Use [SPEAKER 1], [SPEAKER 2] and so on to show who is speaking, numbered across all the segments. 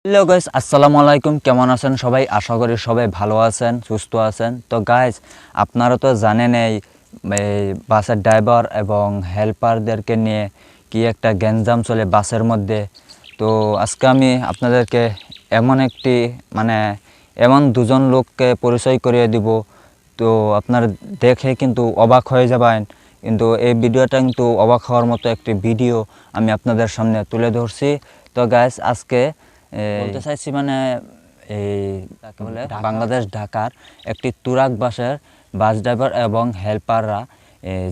[SPEAKER 1] Hello guys, আসসালামু আলাইকুম। কেমন আছেন সবাই? আশা করি সবাই ভালো আছেন, সুস্থ আছেন। তো গাইস, আপনারা তো জানেন এই বাসের ড্রাইভার এবং হেল্পারদেরকে নিয়ে কি একটা গ্যাঞ্জাম চলে বাসের মধ্যে। তো আজকে আমি আপনাদেরকে এমন একটি মানে এমন দুজন লোককে পরিচয় করিয়ে দিব, তো আপনারা দেখে কিন্তু অবাক হয়ে যাবেন। কিন্তু এই ভিডিওটা কিন্তু অবাক হওয়ার মতো একটি ভিডিও আমি আপনাদের সামনে তুলে ধরছি। তো গাইস, আজকে বলতে চাইছি এই তাকে বলে বাংলাদেশ ঢাকার একটি তুরাগ বাসের বাস ড্রাইভার এবং হেল্পাররা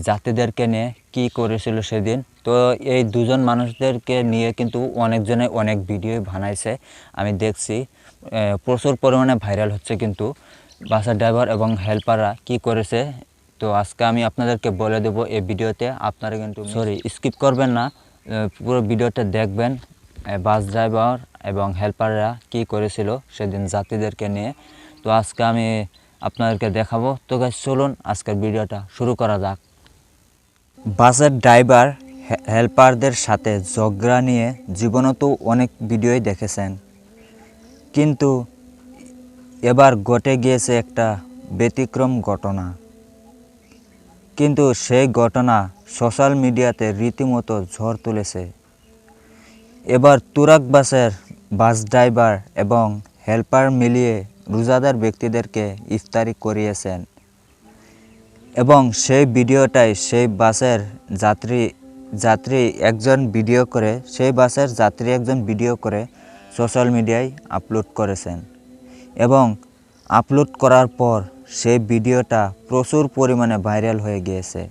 [SPEAKER 1] যাত্রীদেরকে নিয়ে কি করেছিল সেদিন। তো এই দুজন মানুষদেরকে নিয়ে কিন্তু অনেকজনে অনেক ভিডিও বানাইছে, আমি দেখছি প্রচুর পরিমাণে ভাইরাল হচ্ছে কিন্তু বাসের ড্রাইভার এবং হেল্পাররা কি করেছে। তো আজকে আমি আপনাদেরকে বলে দেবো এই ভিডিওতে, আপনারা কিন্তু স্কিপ করবেন না, পুরো ভিডিওটা দেখবেন। বাস ড্রাইভার এবং হেল্পাররা কি করেছিল সেদিন যাত্রীদেরকে নিয়ে। তো আজকে আমি আপনাদেরকে দেখাবো। তো গাইস, চলুন আজকের ভিডিওটা শুরু করা যাক। বাসের ড্রাইভার হেল্পারদের সাথে ঝগড়া নিয়ে জীবনে তো অনেক ভিডিওই দেখেছেন, কিন্তু এবার ঘটে গিয়েছে একটা ব্যতিক্রম ঘটনা। কিন্তু সেই ঘটনা সোশ্যাল মিডিয়াতে রীতিমতো ঝড় তুলেছে। এবার তুরাগ বাসের বাস ড্রাইভার এবং হেল্পার মিলিয়ে রোজাদার ব্যক্তিদেরকে ইফতারি করিয়েছেন, এবং সেই ভিডিওটাই সেই বাসের যাত্রী একজন ভিডিও করে সোশ্যাল মিডিয়ায় আপলোড করেছেন। এবং আপলোড করার পর সেই ভিডিওটা প্রচুর পরিমাণে ভাইরাল হয়ে গিয়েছে।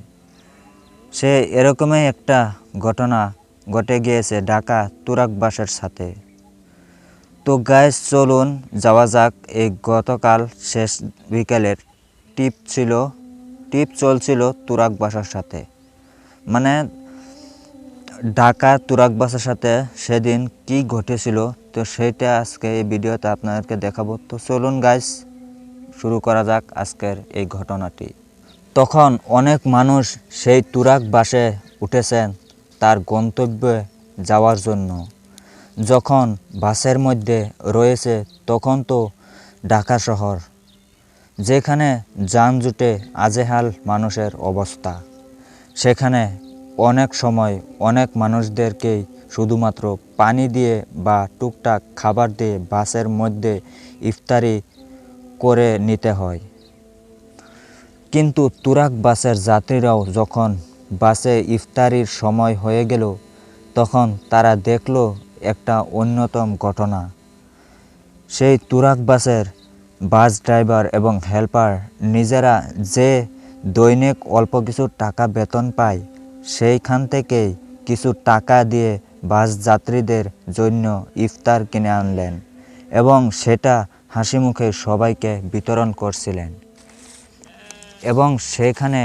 [SPEAKER 1] সে এরকমই একটা ঘটনা ঘটে গিয়েছে ঢাকা তুরাগ বাসের সাথে। তো গাইস, চলুন যাওয়া যাক। এই গতকাল শেষ বিকেলের টিপ চলছিল তুরাগ বাসের সাথে, মানে ঢাকা তুরাগ বাসের সাথে সেদিন কি ঘটেছিল, তো সেইটা আজকে এই ভিডিওতে আপনাদেরকে দেখাবো। তো চলুন গাইস, শুরু করা যাক আজকের এই ঘটনাটি। তখন অনেক মানুষ সেই তুরাগ বাসে উঠেছেন তার গন্তব্যে যাওয়ার জন্য। যখন বাসের মধ্যে রয়েছে তখন তো ঢাকা শহর, যেখানে যানজটে আজেহাল মানুষের অবস্থা, সেখানে অনেক সময় অনেক মানুষদেরকেই শুধুমাত্র পানি দিয়ে বা টুকটাক খাবার দিয়ে বাসের মধ্যে ইফতারি করে নিতে হয়। কিন্তু তুরাগ বাসের যাত্রীরাও যখন বাসে ইফতারির সময় হয়ে গেল, তখন তারা দেখল একটা অন্যতম ঘটনা। সেই তুরাগ বাসের বাস ড্রাইভার এবং হেল্পার নিজেরা যে দৈনিক অল্প কিছু টাকা বেতন পায়, সেইখান থেকেই কিছু টাকা দিয়ে বাস যাত্রীদের জন্য ইফতার কিনে আনলেন এবং সেটা হাসি মুখে সবাইকে বিতরণ করছিলেন। এবং সেখানে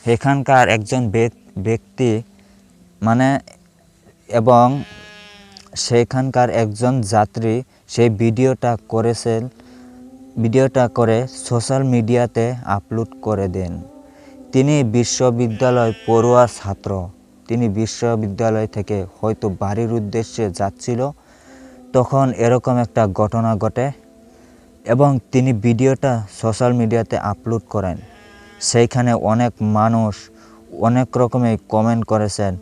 [SPEAKER 1] সেখানকার একজন ব্যক্তি এবং সেখানকার একজন যাত্রী সেই ভিডিওটা করে সোশ্যাল মিডিয়াতে আপলোড করে দেন। তিনি বিশ্ববিদ্যালয় পড়ুয়া ছাত্র। তিনি বিশ্ববিদ্যালয় থেকে হয়তো বাড়ির উদ্দেশ্যে যাচ্ছিল, তখন এরকম একটা ঘটনা ঘটে এবং তিনি ভিডিওটা সোশ্যাল মিডিয়াতে আপলোড করেন। সেইখানে অনেক মানুষ অনেক রকমের কমেন্ট করেছেন।